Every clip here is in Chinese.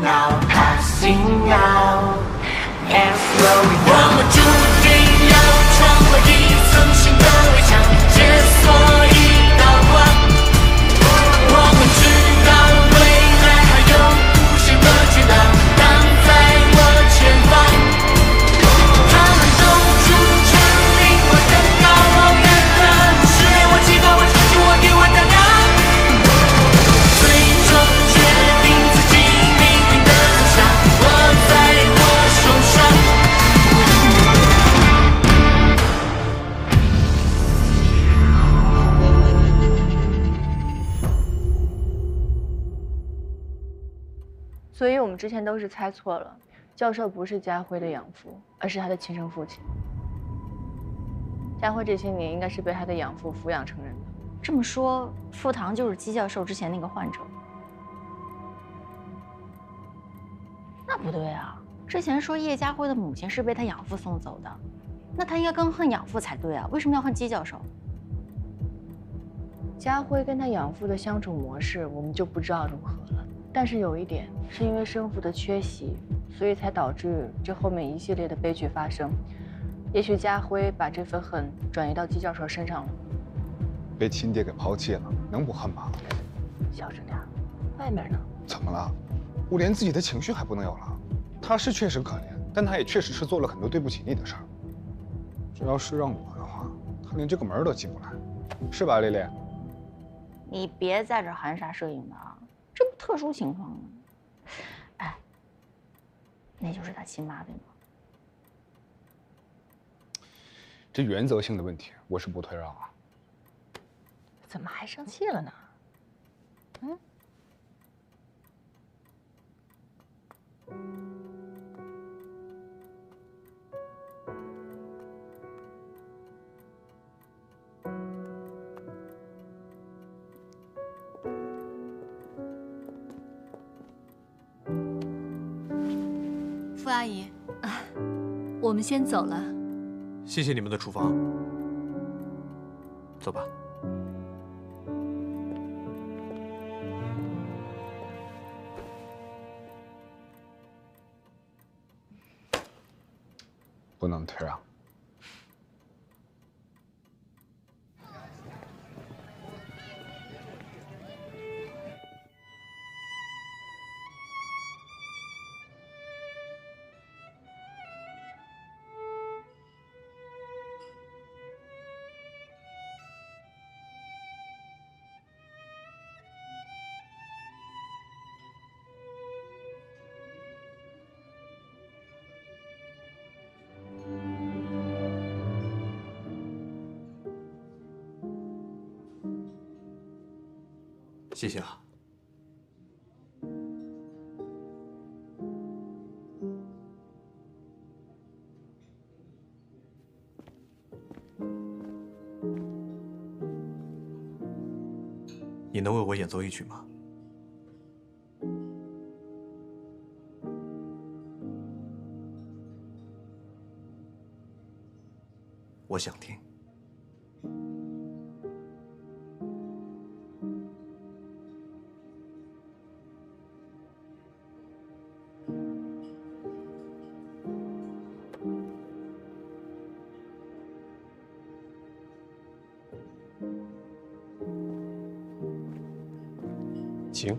now, passing out. And slowly, 我们注定要闯破一层新的围墙，解锁一道光。我们知道未来还有无限的巨浪挡在我前方，他们都筑成令我更高远的誓言，我祈祷，我相信，我给我胆量，最终决定自己命运的走向，握在我手上。所以我们之前都是猜错了，教授不是家辉的养父，而是他的亲生父亲。家辉这些年应该是被他的养父抚养成人的。这么说，傅唐就是姬教授之前那个患者？那不对啊，之前说叶家辉的母亲是被他养父送走的，那他应该更恨养父才对啊，为什么要恨姬教授？家辉跟他养父的相处模式，我们就不知道如何了。但是有一点，是因为生父的缺席，所以才导致这后面一系列的悲剧发生。也许家辉把这份恨转移到姬教授身上了。被亲爹给抛弃了，能不恨吗？小声点，外面呢？怎么了？我连自己的情绪还不能有了？他是确实可怜，但他也确实是做了很多对不起你的事儿。这要是让我的话，他连这个门都进不来，是吧，丽丽？你别在这含沙射影的啊，这不特殊情况吗？哎，那就是他亲妈对吗？这原则性的问题，我是不退让啊。怎么还生气了呢？嗯。傅阿姨，我们先走了。谢谢你们的处方，走吧。不能退让。谢谢啊。你能为我演奏一曲吗？我想听。请。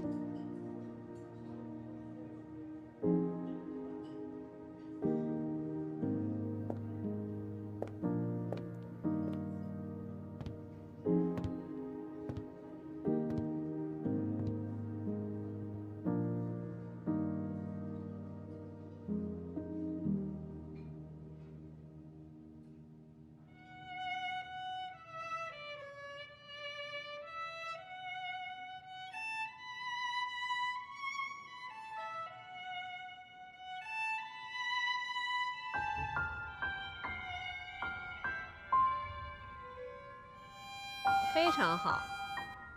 非常好，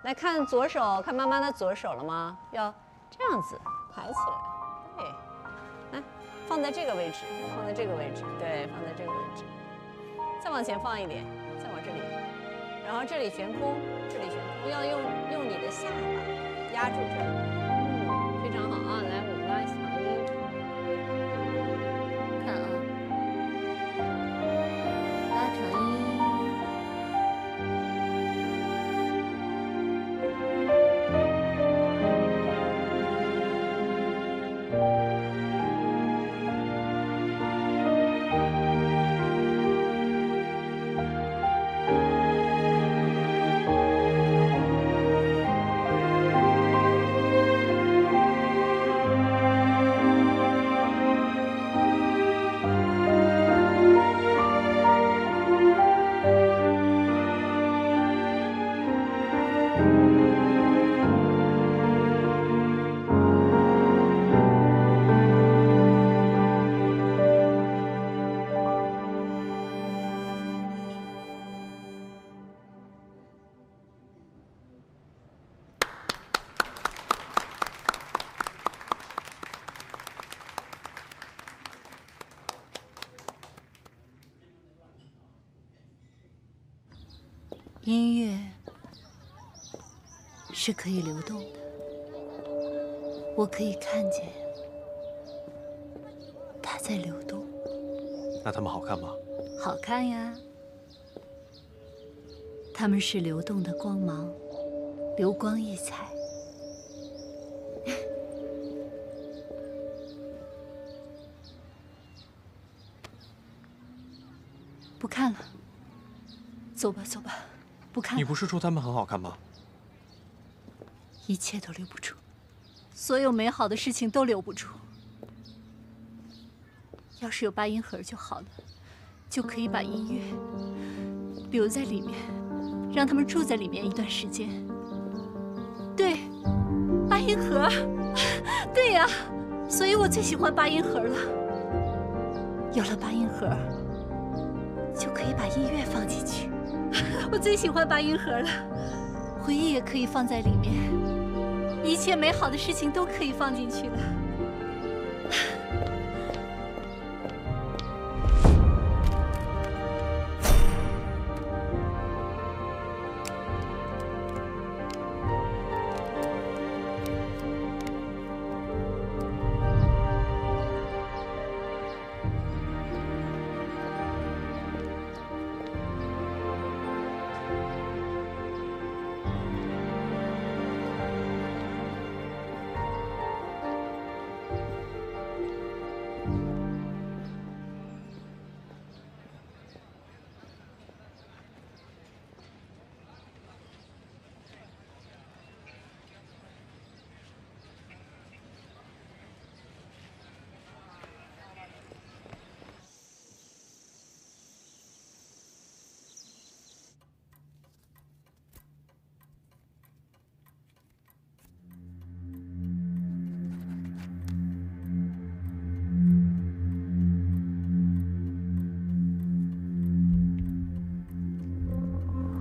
来看左手，看妈妈的左手了吗？要这样子抬起来，对，来放在这个位置，放在这个位置，对，放在这个位置，再往前放一点，再往这里，然后这里悬空，这里悬空，要用你的下巴压住这儿，非常好啊，来我们拉一下。音乐是可以流动的，我可以看见它在流动。那它们好看吗？好看呀，它们是流动的光芒，流光溢彩。不看了，走吧，走吧，不看了。你不是说它们很好看吗？一切都留不住，所有美好的事情都留不住。要是有八音盒就好了，就可以把音乐留在里面，让他们住在里面一段时间。对，八音盒，对呀，所以我最喜欢八音盒了。有了八音盒，就可以把音乐放进去。我最喜欢八音盒了，回忆也可以放在里面，一切美好的事情都可以放进去了。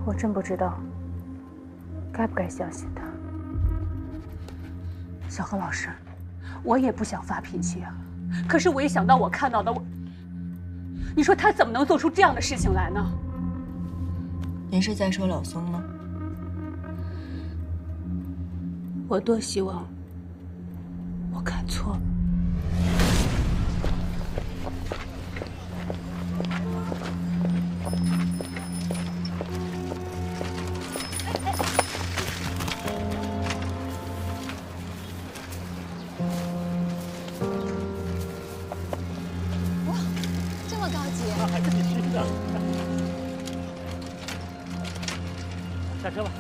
我真不知道该不该相信他。小何老师，我也不想发脾气啊，可是我一想到我看到的，你说他怎么能做出这样的事情来呢？您是在说老松吗？我多希望我看错了。下车吧。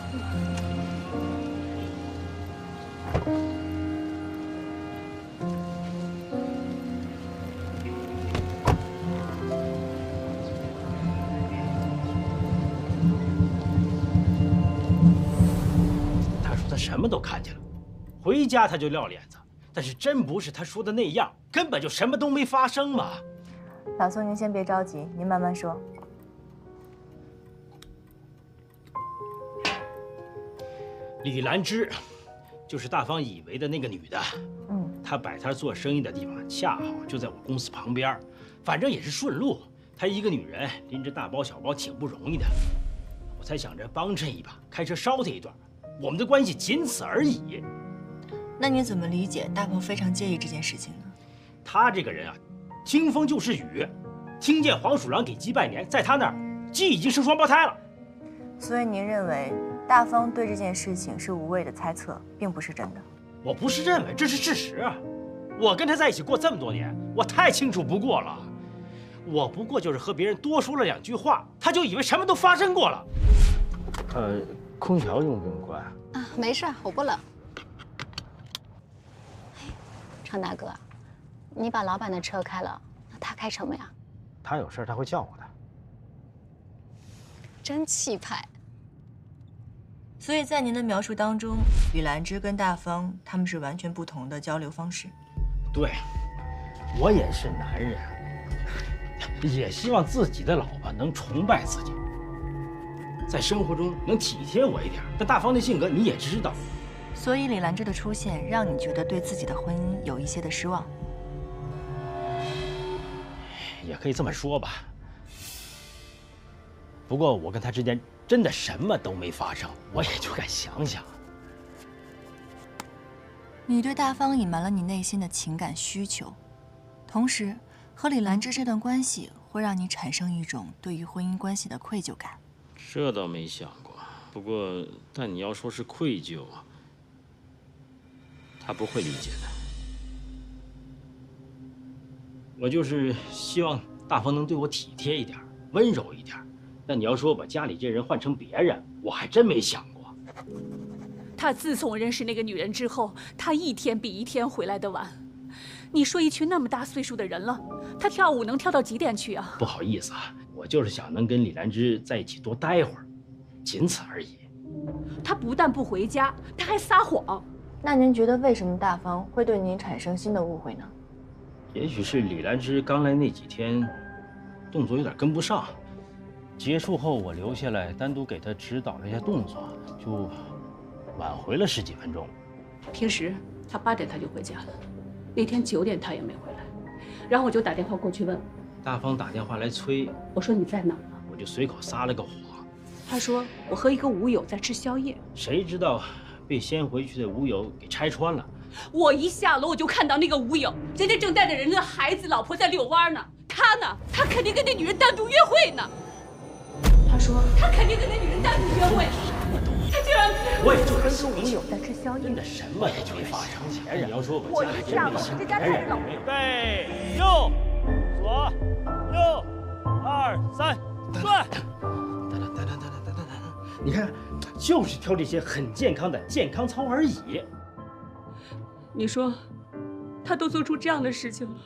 他说他什么都看见了，回家他就撂脸子，但是真不是他说的那样，根本就什么都没发生嘛。老宋，您先别着急，您慢慢说。李兰芝，就是大方以为的那个女的。她摆摊做生意的地方恰好就在我公司旁边，反正也是顺路。她一个女人拎着大包小包挺不容易的，我才想着帮衬一把，开车捎她一段，我们的关系仅此而已。那你怎么理解大鹏非常介意这件事情呢？他这个人啊，听风就是雨，听见黄鼠狼给鸡拜年，在他那儿鸡已经生双胞胎了。所以您认为大方对这件事情是无谓的猜测，并不是真的？我不是认为，这是事实啊！我跟他在一起过这么多年，我太清楚不过了。我不过就是和别人多说了2句话，他就以为什么都发生过了。空调用不用关啊？没事，我不冷。常大哥，你把老板的车开了，那他开什么呀？他有事他会叫我的。真气派。所以在您的描述当中，李兰芝跟大方他们是完全不同的交流方式。对，我也是男人，也希望自己的老婆能崇拜自己，在生活中能体贴我一点。但大方的性格你也知道，所以李兰芝的出现让你觉得对自己的婚姻有一些的失望。也可以这么说吧。不过我跟他之间真的什么都没发生，我也就敢想想。你对大方隐瞒了你内心的情感需求，同时和李兰芝这段关系会让你产生一种对于婚姻关系的愧疚感。这倒没想过，不过但你要说是愧疚，他不会理解的。我就是希望大方能对我体贴一点，温柔一点。但你要说把家里这人换成别人，我还真没想过。他自从认识那个女人之后，他一天比一天回来的晚。你说一群那么大岁数的人了，他跳舞能跳到几点去啊？不好意思啊，我就是想能跟李兰芝在一起多待会儿，仅此而已。他不但不回家，他还撒谎。那您觉得为什么大方会对您产生新的误会呢？也许是李兰芝刚来那几天，动作有点跟不上。结束后，我留下来单独给她指导了一下动作，就晚回了10几分钟。平时他8点他就回家了，那天9点他也没回来，然后我就打电话过去问，大方打电话来催，我说你在哪儿呢？我就随口撒了个谎。他说我和一个舞友在吃宵夜。谁知道被先回去的舞友给拆穿了。我一下楼我就看到那个舞友，人家正带着人家孩子老婆在遛弯呢，他呢，他肯定跟那女人单独约会呢。他说他肯定跟那女人单独约会，他居然我也就和一个舞友在吃宵夜，真的什么也没发生。你要说我一下楼这家太冷。预备，右，左，右，2、3，转。你看，就是跳这些很健康的健康操而已。你说，他都做出这样的事情了，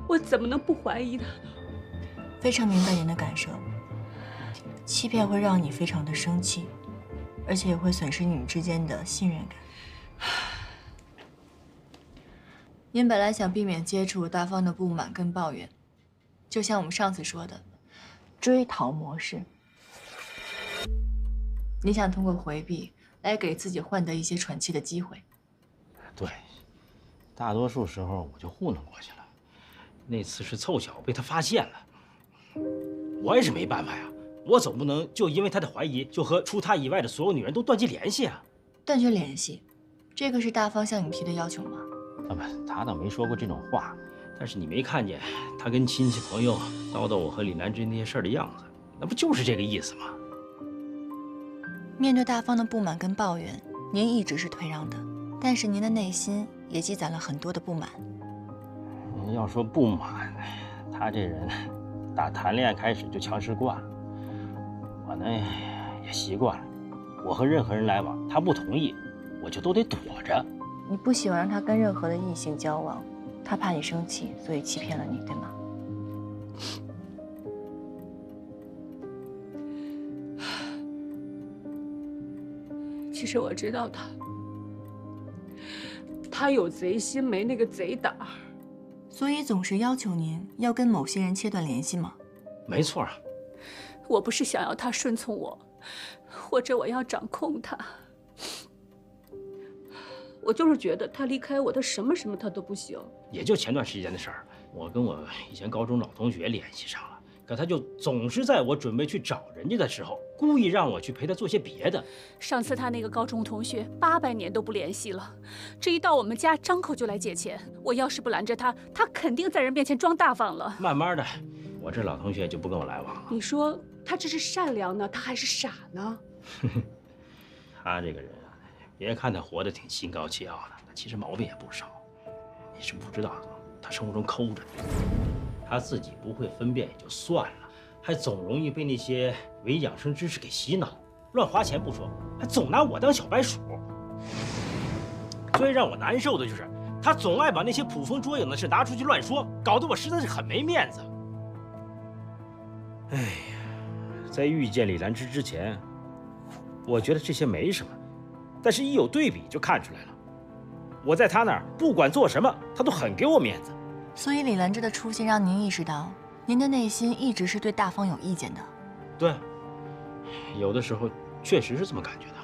我怎么能不怀疑他呢？非常明白您的感受，欺骗会让你非常的生气，而且也会损失你们之间的信任感。您本来想避免接触大方的不满跟抱怨，就像我们上次说的，追逃模式。你想通过回避来给自己换得一些喘气的机会。对，大多数时候我就糊弄过去了。那次是凑巧被他发现了，我也是没办法呀。我总不能就因为他的怀疑，就和除他以外的所有女人都断绝联系啊！断绝联系，这个是大方向你提的要求吗？啊不，他倒没说过这种话，但是你没看见他跟亲戚朋友叨叨我和李兰芝那些事儿的样子，那不就是这个意思吗？面对大方的不满跟抱怨，您一直是退让的，但是您的内心也积攒了很多的不满。要说不满，他这人打谈恋爱开始就强势惯了，我呢也习惯了。我和任何人来往，他不同意，我就都得躲着。你不喜欢让他跟任何的异性交往，他怕你生气，所以欺骗了你，对吗？其实我知道他有贼心，没那个贼胆儿，所以总是要求您要跟某些人切断联系吗？没错啊。我不是想要他顺从我，或者我要掌控他，我就是觉得他离开我，他什么他都不行。也就前段时间的事儿，我跟我以前高中老同学联系上了，可他就总是在我准备去找人家的时候，故意让我去陪他做些别的。上次他那个高中同学800年都不联系了，这一到我们家张口就来借钱，我要是不拦着他，他肯定在人面前装大方了。慢慢的，我这老同学就不跟我来往了。你说他这是善良呢，他还是傻呢？他这个人啊，别看他活得挺心高气傲的，其实毛病也不少。你是不知道，他生活中抠着呢。他自己不会分辨也就算了，还总容易被那些伪养生知识给洗脑，乱花钱不说，还总拿我当小白鼠。最让我难受的就是他总爱把那些捕风捉影的事拿出去乱说，搞得我实在是很没面子。哎呀，在遇见李兰芝之前，我觉得这些没什么，但是一有对比就看出来了。我在他那儿不管做什么，他都很给我面子。所以李兰芝的出现让您意识到，您的内心一直是对大方有意见的。对，有的时候确实是这么感觉的。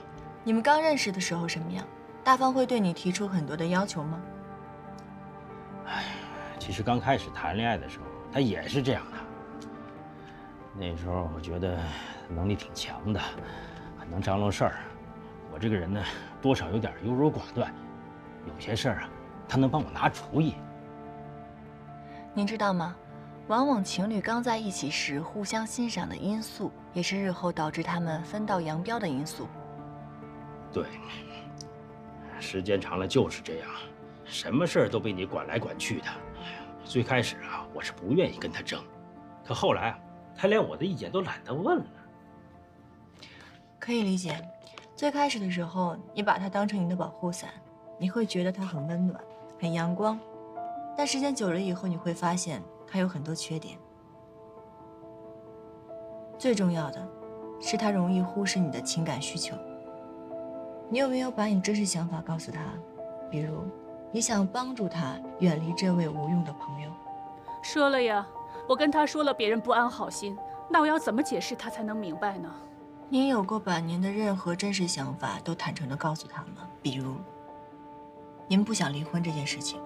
你们刚认识的时候什么样？大方会对你提出很多的要求吗？其实刚开始谈恋爱的时候，他也是这样的。那时候我觉得能力挺强的，很能张罗事儿。我这个人呢，多少有点优柔寡断，有些事儿啊，他能帮我拿主意。您知道吗？往往情侣刚在一起时互相欣赏的因素，也是日后导致他们分道扬镳的因素。对，时间长了就是这样，什么事儿都被你管来管去的。最开始啊，我是不愿意跟他争，可后来啊，他连我的意见都懒得问了。可以理解，最开始的时候，你把他当成你的保护伞，你会觉得他很温暖、很阳光。但时间久了以后，你会发现他有很多缺点。最重要的是，他容易忽视你的情感需求。你有没有把你真实想法告诉他？比如，你想帮助他远离这位无用的朋友。说了呀，我跟他说了，别人不安好心，那我要怎么解释他才能明白呢？您有过把您的任何真实想法都坦诚地告诉他吗？比如，您不想离婚这件事情。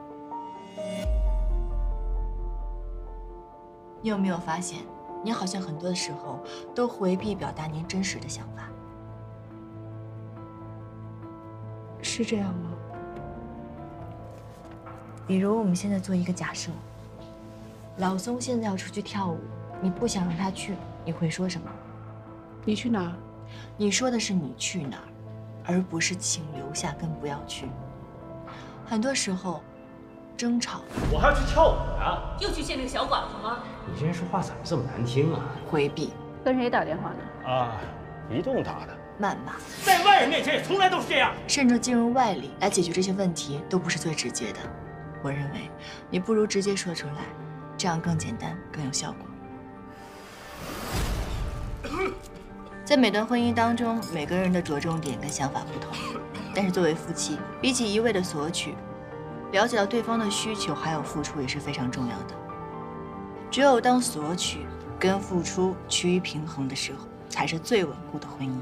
你有没有发现，你好像很多的时候都回避表达您真实的想法？是这样吗？比如，我们现在做一个假设，老松现在要出去跳舞，你不想让他去，你会说什么？你去哪儿？你说的是你去哪儿，而不是请留下跟不要去。很多时候，争吵，我还要去跳舞呢。又去见那个小寡妇吗？你这人说话怎么这么难听啊？回避，跟谁打电话呢？啊，移动打的。谩骂，在外人面前也从来都是这样。甚至进入外力来解决这些问题，都不是最直接的。我认为，你不如直接说出来，这样更简单，更有效果。在每段婚姻当中，每个人的着重点跟想法不同，但是作为夫妻，比起一味的索取，了解到对方的需求还有付出也是非常重要的。只有当索取跟付出趋于平衡的时候，才是最稳固的婚姻。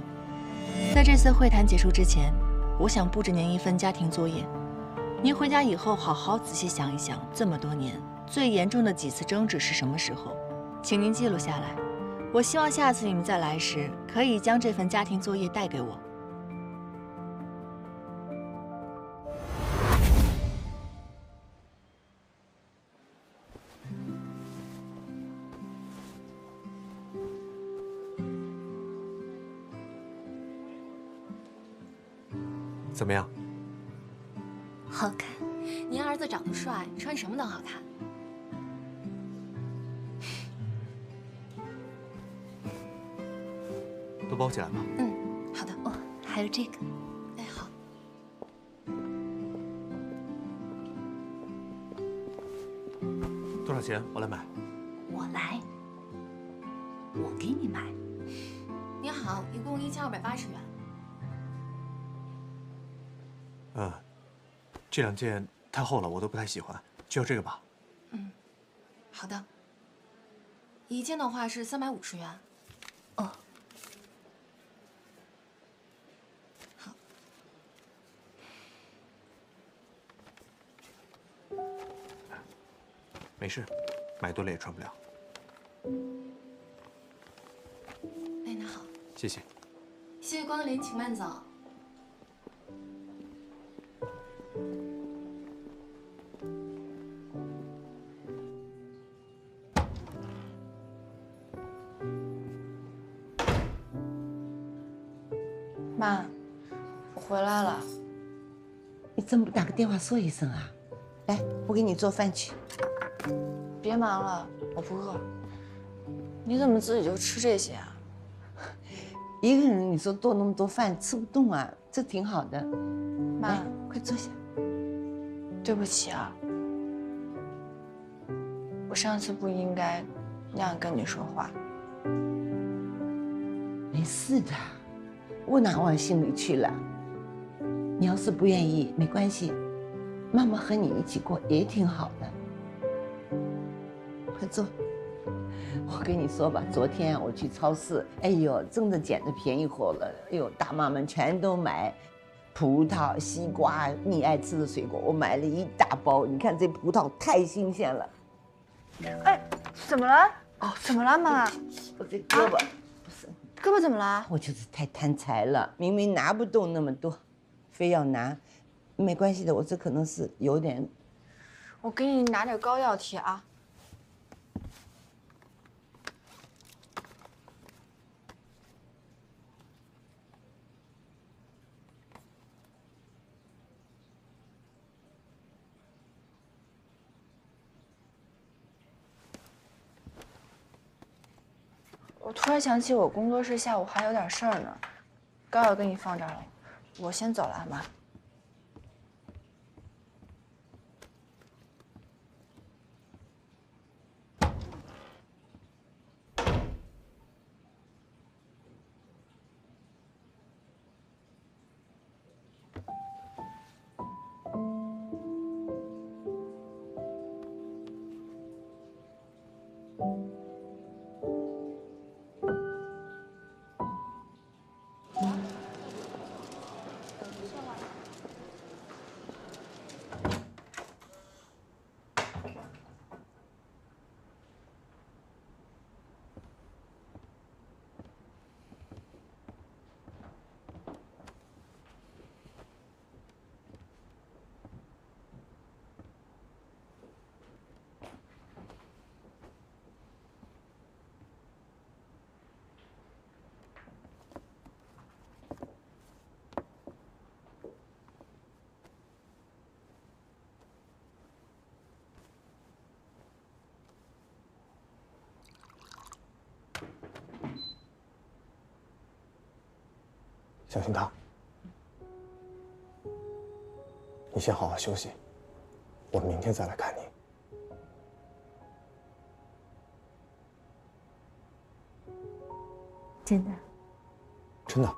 在这次会谈结束之前，我想布置您一份家庭作业。您回家以后好好仔细想一想，这么多年最严重的几次争执是什么时候？请您记录下来。我希望下次你们再来时，可以将这份家庭作业带给我。怎么样？好看，您儿子长得帅，穿什么都好看。都包起来吧。嗯，好的。哦，还有这个。哎，好。多少钱？我来买。我来。我给你买。您好，一共1280元。这两件太厚了，我都不太喜欢，就要这个吧。嗯，好的。一件的话是350元。哦。好。没事，买多了也穿不了。哎，那好。谢谢。谢谢光临，请慢走。妈，我回来了。你怎么不打个电话说一声啊？来，我给你做饭去。别忙了，我不饿。你怎么自己就吃这些啊？一个人你说做那么多饭吃不动啊，这挺好的。妈，来，快坐下。对不起啊，我上次不应该那样跟你说话。没事的，我哪往心里去了？你要是不愿意，没关系，妈妈和你一起过也挺好的。快坐。我跟你说吧，昨天我去超市，哎呦，真的捡着便宜货了。哎呦，大妈们全都买葡萄、西瓜，你爱吃的水果，我买了一大包。你看这葡萄太新鲜了。哎，怎么了？哦，怎么了，妈妈？我这胳膊，不是，胳膊怎么了？我就是太贪财了，明明拿不动那么多，非要拿。没关系的，我这可能是有点。我给你拿点膏药贴啊。我突然想起我工作室下午还有点事儿呢，膏药给你放这儿了，我先走了，阿妈。小心烫。你先好好休息，我明天再来看你。真的？真的。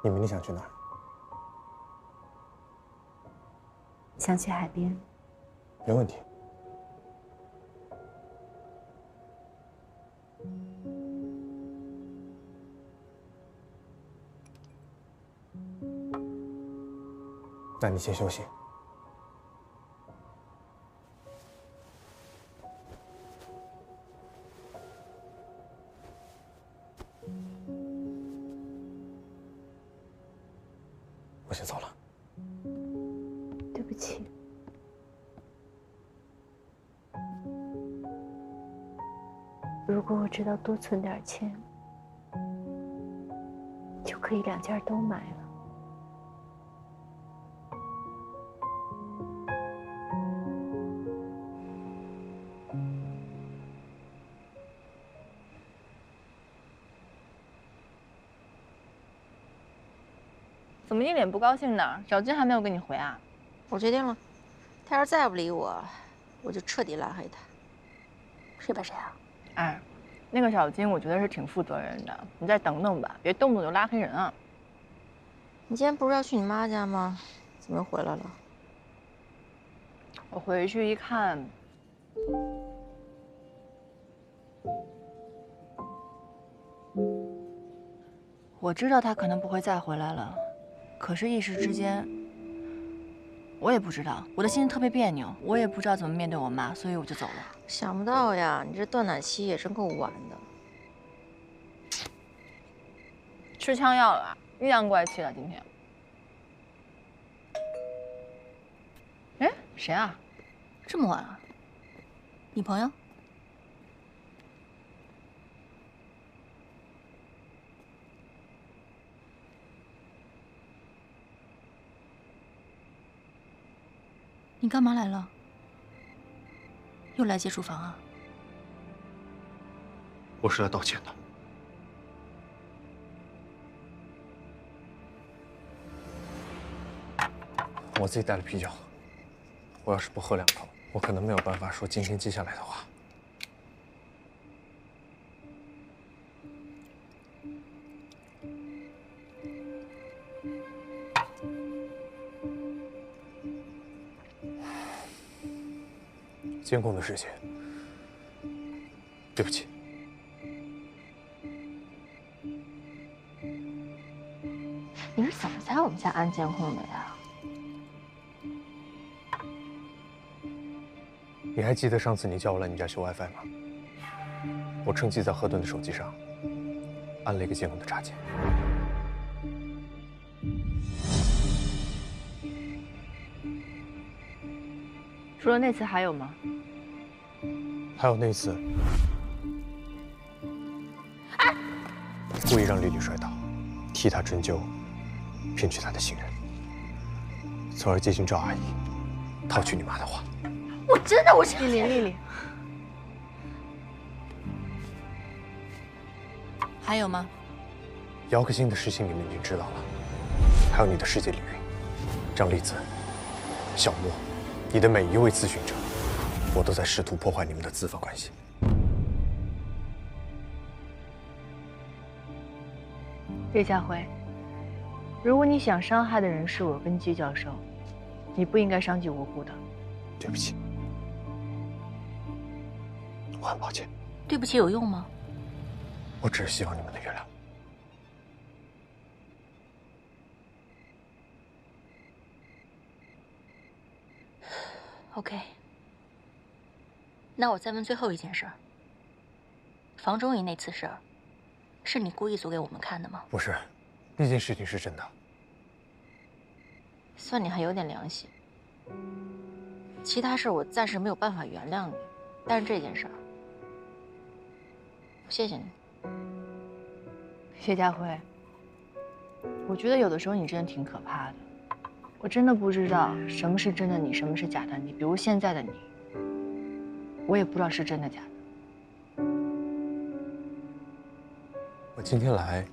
你明天想去哪儿？想去海边。没问题。那你先休息。我先走了。对不起。如果我知道多存点钱，就可以2件都买了。怎么一脸不高兴呢？小金还没有跟你回啊？我决定了，他要是再不理我，我就彻底拉黑他。谁怕谁啊？哎，那个小金我觉得是挺负责任的，你再等等吧，别动不动就拉黑人啊。你今天不是要去你妈家吗？怎么又回来了？我回去一看，我知道他可能不会再回来了，可是一时之间，我也不知道，我的心情特别别扭，我也不知道怎么面对我妈，所以我就走了。想不到呀，你这断奶期也真够晚的。吃枪药了，阴阳怪气了今天。哎，谁啊？这么晚啊？你朋友？你干嘛来了？又来借书房啊？我是来道歉的。我自己带了啤酒，我要是不喝2口，我可能没有办法说今天接下来的话。监控的事情，对不起。你是怎么在我们家安监控的呀？你还记得上次你叫我来你家修 WiFi 吗？我趁机在河顿的手机上安了一个监控的插件。除了那次还有吗？还有那次，故意让丽丽摔倒，替她针灸，骗取她的信任，从而接近赵阿姨，套取你妈的话。我真的，丽丽，还有吗？姚克星的事情你们已经知道了，还有你的世界里面，张丽子、小莫，你的每一位咨询者，我都在试图破坏你们的资方关系。叶家辉，如果你想伤害的人是我跟季教授，你不应该伤及无辜的。对不起，我很抱歉。对不起有用吗？我只是希望你们的原谅。OK， 那我再问最后一件事儿。房中营那次事儿，是你故意做给我们看的吗？不是，那件事情是真的。算你还有点良心。其他事儿我暂时没有办法原谅你，但是这件事儿，谢谢你。谢家辉，我觉得有的时候你真的挺可怕的。我真的不知道什么是真的你，什么是假的你。比如现在的你，我也不知道是真的假的。我今天来，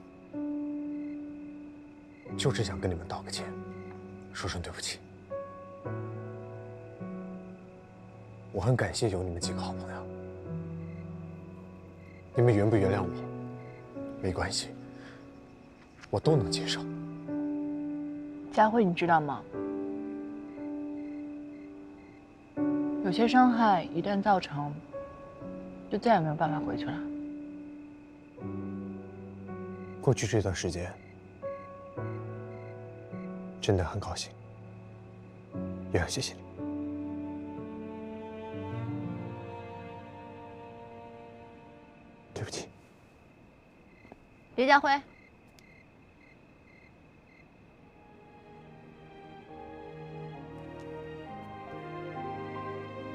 就只想跟你们道个歉，说声对不起。我很感谢有你们几个好朋友，你们原不原谅我，没关系，我都能接受。家辉，你知道吗？有些伤害一旦造成，就再也没有办法回去了。过去这段时间，真的很高兴，也很谢谢你。对不起，叶家辉。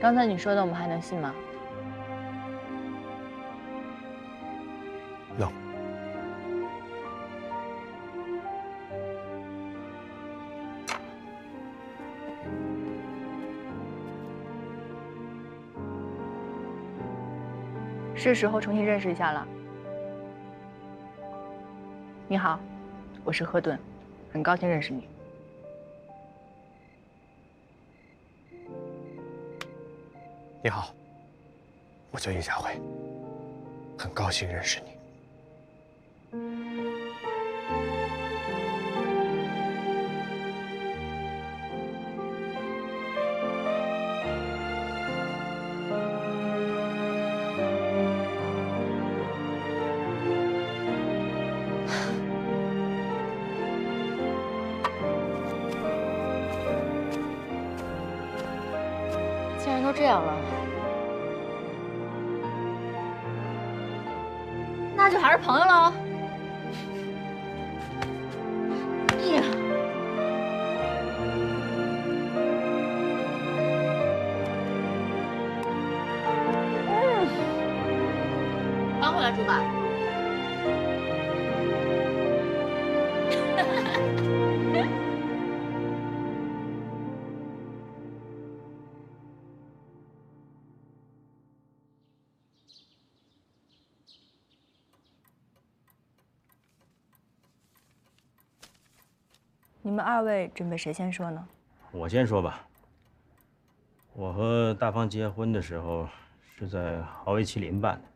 刚才你说的，我们还能信吗？能。是时候重新认识一下了。你好，我是赫顿，很高兴认识你。你好，我叫叶家辉，很高兴认识你。既然都这样了，那就还是朋友喽。呀，搬回来住吧。你们二位准备谁先说呢？我先说吧。我和大方结婚的时候是在豪威麒麟办的，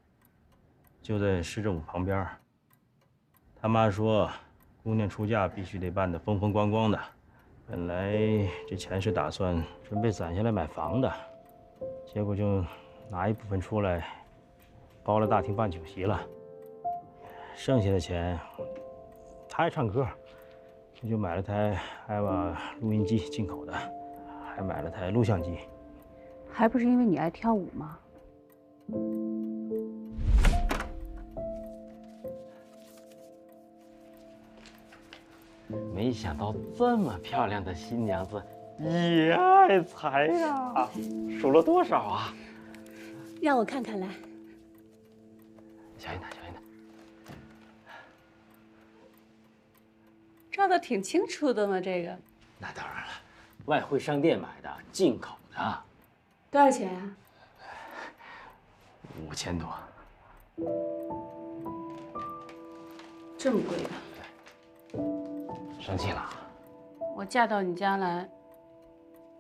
就在市政府旁边。他妈说，姑娘出嫁必须得办得风风光光的。本来这钱是打算准备攒下来买房的，结果就拿一部分出来，包了大厅办酒席了。剩下的钱，他爱唱歌。我就买了台艾娃录音机，进口的，还买了台录像机。还不是因为你爱跳舞吗？没想到这么漂亮的新娘子也爱财呀！数了多少啊？让我看看来。小心点，小心点。照的挺清楚的嘛，这个。那当然了，外汇商店买的，进口的。多少钱呀？5000多。这么贵的？生气了？我嫁到你家来，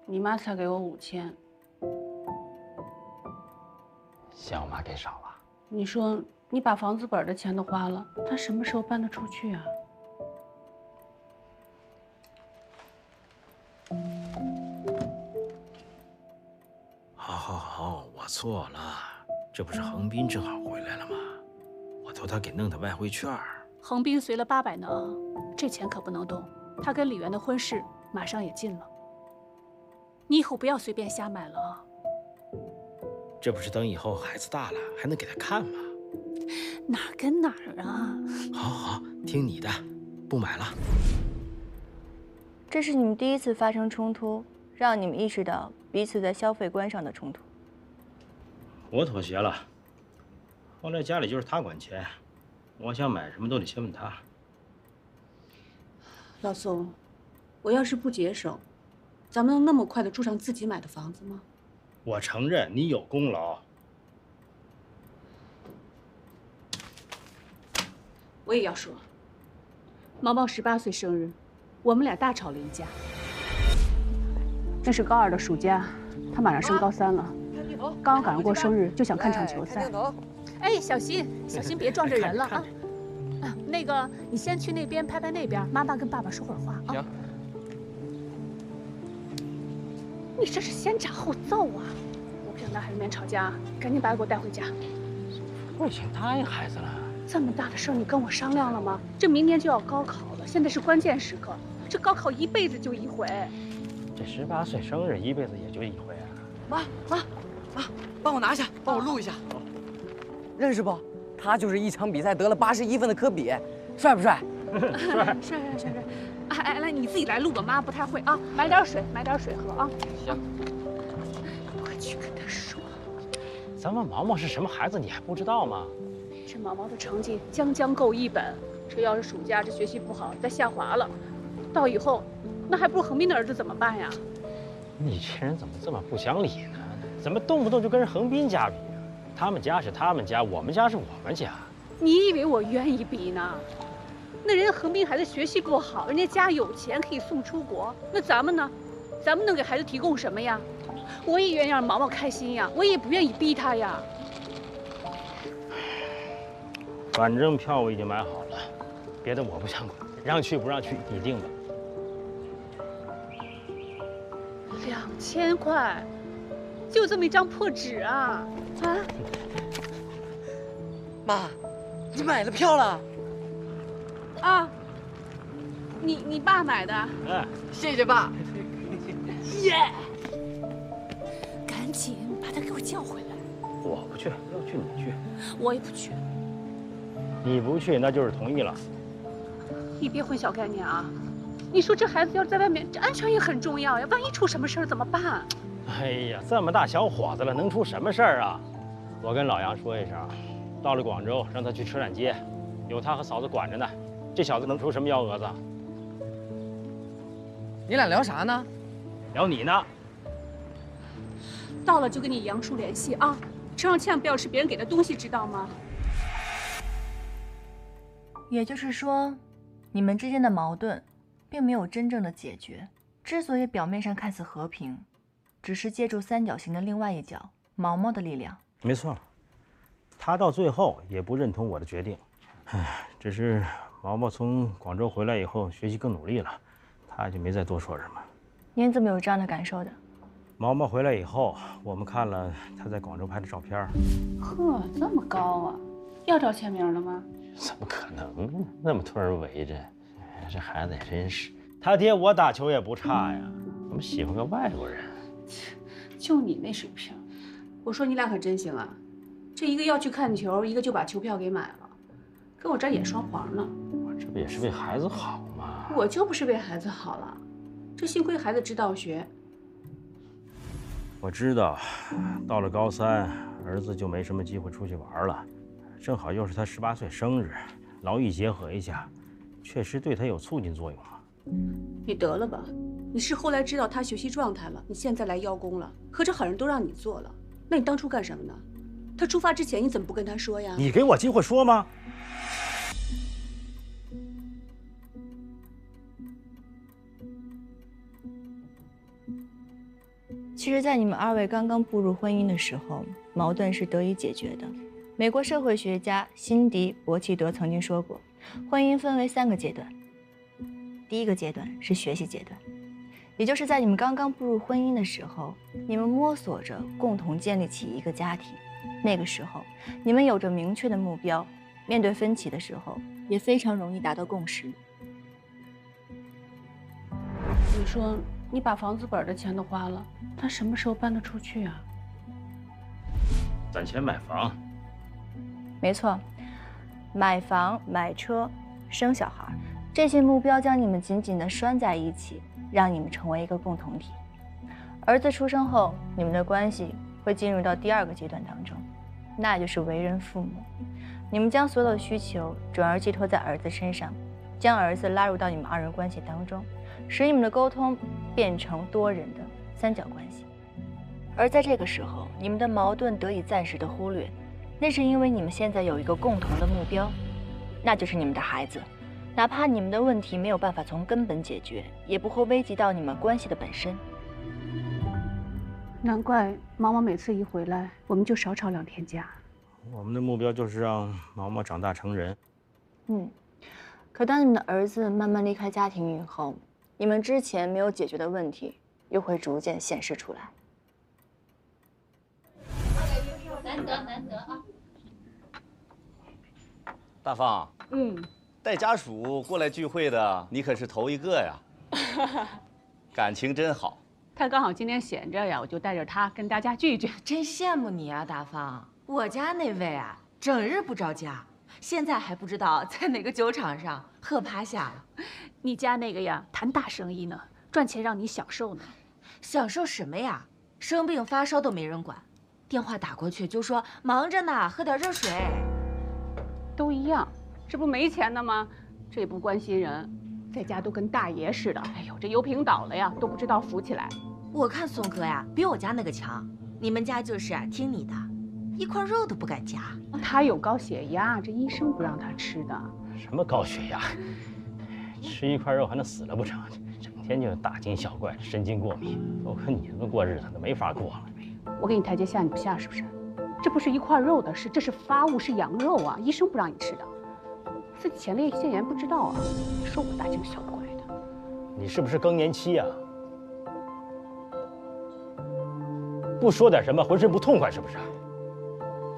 你妈才给我5000。嫌我妈给少了？你说你把房子本的钱都花了，她什么时候搬得出去啊？好，我错了。这不是横滨正好回来了吗？我托他给弄的外汇券。横滨随了800呢，这钱可不能动。他跟李媛的婚事马上也近了，你以后不要随便瞎买了啊。这不是等以后孩子大了还能给他看吗？哪儿跟哪儿啊？好，听你的，不买了。这是你们第一次发生冲突，让你们意识到彼此在消费观上的冲突。我妥协了。后来家里就是他管钱，我想买什么都得先问他。老宋，我要是不解手，咱们能那么快的住上自己买的房子吗？我承认你有功劳。我也要说，毛毛18岁生日，我们俩大吵了一架。那是高2的暑假，他马上升高3了，刚刚赶上过生日，就想看场球赛。哎，小心别撞着人了啊！那个，你先去那边拍拍那边，妈妈跟爸爸说会儿话啊。行。你这是先斩后奏啊！我不想男孩子面吵架，赶紧把他给我带回家。我已经答应孩子了。这么大的事儿，你跟我商量了吗？这明年就要高考了，现在是关键时刻，这高考一辈子就一回。这18岁生日一辈子也就一回啊！妈，帮我拿下，帮我录一下。认识不？他就是一场比赛得了81分的科比，帅不帅？帅。哎，来你自己来录吧，妈不太会啊。买点水喝啊。行。快去跟他说。咱们毛毛是什么孩子，你还不知道吗？这毛毛的成绩将够1本，这要是暑假这学习不好再下滑了，到以后那还不如横滨的儿子怎么办呀？你这人怎么这么不讲理呢？怎么动不动就跟人横滨家比啊？他们家是他们家，我们家是我们家。你以为我愿意比呢？那人家横滨孩子学习够好，人家家有钱可以送出国，那咱们呢？咱们能给孩子提供什么呀？我也愿意让毛毛开心呀，我也不愿意逼他呀。反正票我已经买好了，别的我不想管，让去不让去你定吧。2000块，就这么一张破纸啊！啊！妈，你买了票了？啊！你爸买的？谢谢爸。耶！赶紧把他给我叫回来。我不去，要去你去。我也不去。你不去，那就是同意了。你别混淆概念啊！你说这孩子要是在外面，这安全也很重要呀，万一出什么事儿怎么办？哎呀，这么大小伙子了，能出什么事儿啊？我跟老杨说一声，到了广州让他去车站街，有他和嫂子管着呢。这小子能出什么幺蛾子？你俩聊啥呢？聊你呢。到了就跟你杨叔联系啊，车上千万不要吃别人给的东西，知道吗？也就是说，你们之间的矛盾并没有真正的解决。之所以表面上看似和平，只是借助三角形的另外一角毛毛的力量。没错，他到最后也不认同我的决定。唉，只是毛毛从广州回来以后学习更努力了，他就没再多说什么。您怎么有这样的感受的？毛毛回来以后，我们看了他在广州拍的照片。呵，这么高啊！要照签名了吗？怎么可能呢？那么多人围着，这孩子也真是。他爹我打球也不差呀，怎么喜欢个外国人？就你那水平，我说你俩可真行啊！这一个要去看球，一个就把球票给买了，跟我这儿演双簧呢。我这不也是为孩子好吗？我就不是为孩子好了，这幸亏孩子知道学。我知道，到了高3，儿子就没什么机会出去玩了，正好又是他18岁生日，劳逸结合一下，确实对他有促进作用啊。你得了吧，你是后来知道他学习状态了，你现在来邀功了，可这好人都让你做了，那你当初干什么呢？他出发之前你怎么不跟他说呀？你给我机会说吗？其实，在你们2位刚刚步入婚姻的时候，矛盾是得以解决的。美国社会学家辛迪·伯契德曾经说过，婚姻分为3个阶段。第一个阶段是学习阶段，也就是在你们刚刚步入婚姻的时候，你们摸索着共同建立起一个家庭。那个时候，你们有着明确的目标，面对分歧的时候，也非常容易达到共识。你说你把房子本的钱都花了，他什么时候搬得出去啊？攒钱买房。没错，买房、买车、生小孩，这些目标将你们紧紧地拴在一起，让你们成为一个共同体。儿子出生后，你们的关系会进入到第2个阶段当中，那就是为人父母。你们将所有的需求转而寄托在儿子身上，将儿子拉入到你们2人关系当中，使你们的沟通变成多人的3角关系。而在这个时候，你们的矛盾得以暂时的忽略，那是因为你们现在有一个共同的目标，那就是你们的孩子。哪怕你们的问题没有办法从根本解决，也不会危及到你们关系的本身。难怪毛毛每次一回来，我们就少吵2天架。我们的目标就是让毛毛长大成人。可当你们的儿子慢慢离开家庭以后，你们之前没有解决的问题又会逐渐显示出来。难得啊！大方，带家属过来聚会的，你可是头一个呀，感情真好。他刚好今天闲着呀，我就带着他跟大家聚一聚。真羡慕你啊，大方！我家那位啊，整日不着家，现在还不知道在哪个酒场上喝趴下了。你家那个呀，谈大生意呢，赚钱让你享受呢。享受什么呀？生病发烧都没人管，电话打过去就说忙着呢，喝点热水。都一样，这不没钱呢吗？这也不关心人，在家都跟大爷似的。哎呦，这油瓶倒了呀，都不知道扶起来。我看宋哥呀，比我家那个强。你们家就是听你的，一块肉都不敢夹。他有高血压，这医生不让他吃的。什么高血压？吃一块肉还能死了不成？整天就大惊小怪，神经过敏。我看你这么过日子都没法过了。我给你台阶下，你不下是不是？这不是一块肉的事，这是发物，是羊肉啊！医生不让你吃的。自己前列腺炎不知道啊？说我大惊小怪的。你是不是更年期啊？不说点什么，浑身不痛快是不是？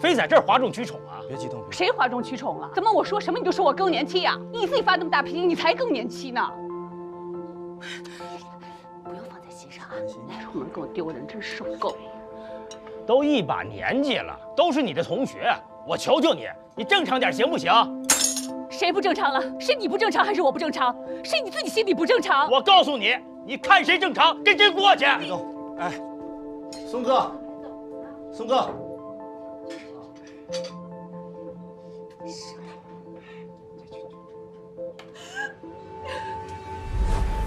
非在这儿哗众取宠啊！别激动，谁哗众取宠了？怎么我说什么你就说我更年期呀？你自己发那么大脾气，你才更年期呢！不用放在心上啊！来，出门给我丢人，真受够了。都一把年纪了，都是你的同学，我求求你，你正常点行不行？谁不正常了？是你不正常，还是我不正常？是你自己心里不正常？我告诉你，你看谁正常，跟谁过去。走，哎，松哥，松哥。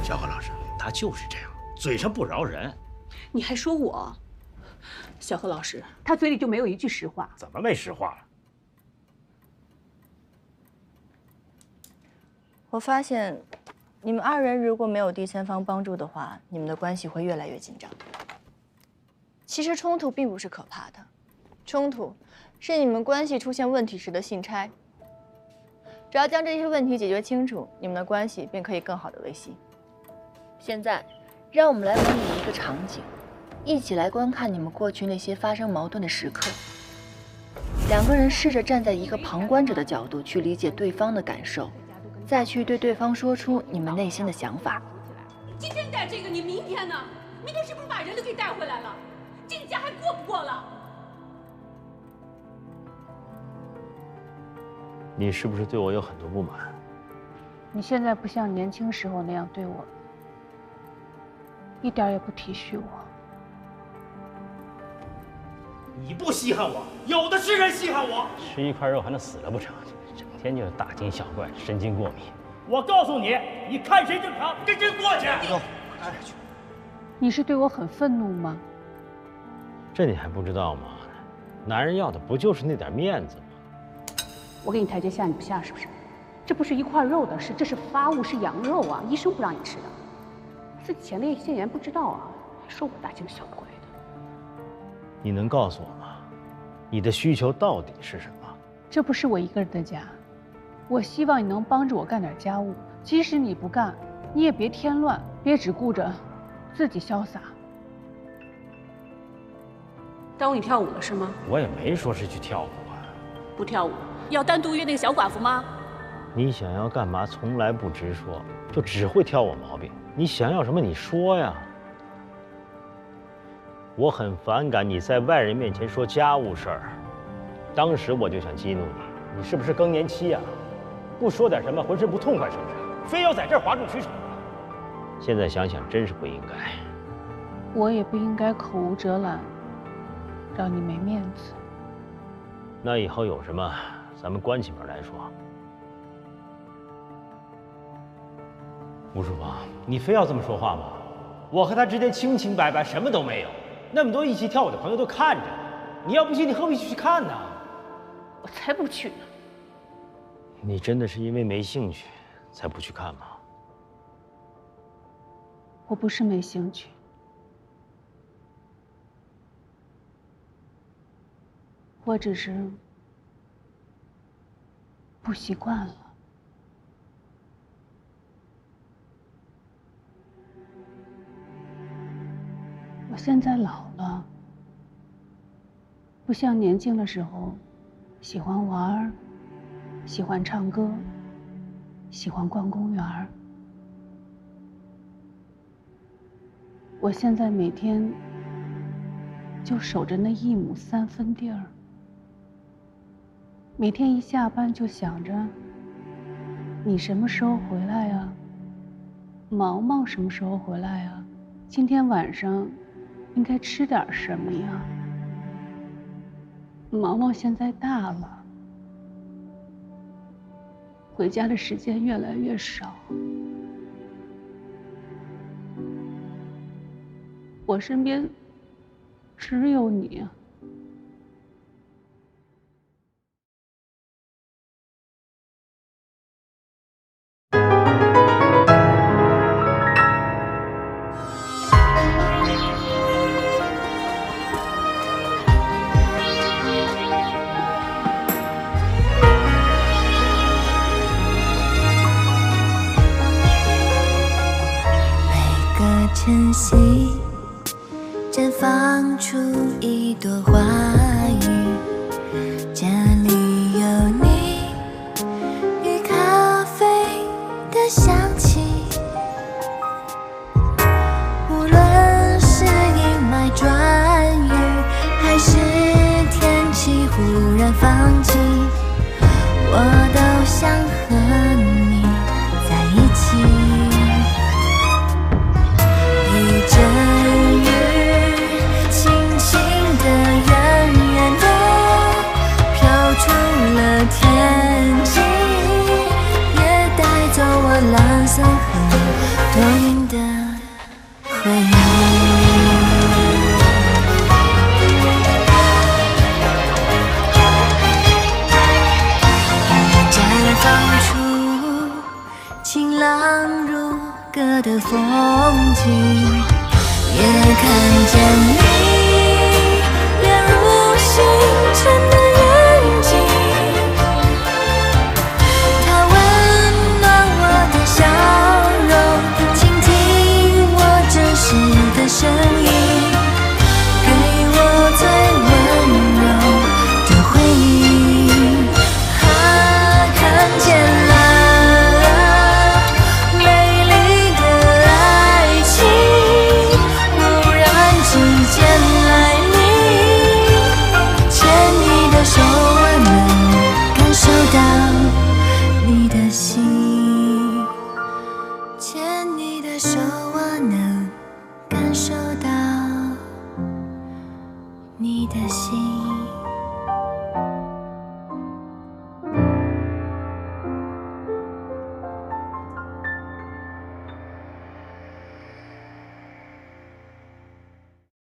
小何老师，他就是这样，嘴上不饶人。你还说我？小何老师，他嘴里就没有一句实话。怎么没实话了？我发现，你们2人如果没有第3方帮助的话，你们的关系会越来越紧张。其实冲突并不是可怕的，冲突是你们关系出现问题时的信差。只要将这些问题解决清楚，你们的关系便可以更好的维系。现在，让我们来模拟一个场景，一起来观看你们过去那些发生矛盾的时刻。2个人试着站在一个旁观者的角度去理解对方的感受，再去对对方说出你们内心的想法。今天带这个，你明天呢？明天是不是把人都给带回来了？这个家还过不过了？你是不是对我有很多不满？你现在不像年轻时候那样对我，一点也不体恤我。你不稀罕我，有的是人稀罕我。吃一块肉还能死了不成？整天就是大惊小怪，神经过敏。我告诉你，你看谁正常，跟谁过去。走，你是对我很愤怒吗？这你还不知道吗？男人要的不就是那点面子吗？我给你台阶下，你不下是不是？这不是一块肉的事，这是发物，是羊肉啊！医生不让你吃的，自己前列腺炎不知道啊，还说我大惊小怪的。你能告诉我吗？你的需求到底是什么？这不是我一个人的家，我希望你能帮着我干点家务。即使你不干，你也别添乱，别只顾着自己潇洒。耽误你跳舞了是吗？我也没说是去跳舞啊。不跳舞，要单独约那个小寡妇吗？你想要干嘛从来不直说，就只会挑我毛病。你想要什么你说呀。我很反感你在外人面前说家务事儿。当时我就想激怒你，你是不是更年期呀？不说点什么浑身不痛快是不是？非要在这儿哗众取宠啊？现在想想真是不应该。我也不应该口无遮拦，让你没面子。那以后有什么，咱们关起门来说。吴书芳，你非要这么说话吗？我和他之间清清白白，什么都没有。那么多一起跳舞的朋友都看着，你要不信，你和我一起去看呢？我才不去呢。你真的是因为没兴趣才不去看吗？我不是没兴趣，我只是不习惯了。我现在老了，不像年轻的时候，喜欢玩，喜欢唱歌，喜欢逛公园。我现在每天就守着那1亩3分地儿，每天一下班就想着，你什么时候回来呀？毛毛什么时候回来呀？今天晚上应该吃点什么呀？毛毛现在大了，回家的时间越来越少，我身边只有你啊。晨曦绽放出一朵花语，这里有你与咖啡的香气。无论是阴霾转雨，还是天气忽然放晴，我都想和你在一起。一阵雨，轻轻地、远远地飘出了天际，也带走我蓝色和多云的回忆。你绽放出晴朗如歌的风景，也看见你亮如星辰的眼睛，它温暖我的笑容，倾听我真实的声音，给我最温柔的回应。看见了美丽的爱情，忽然之间手我能感受到你的心。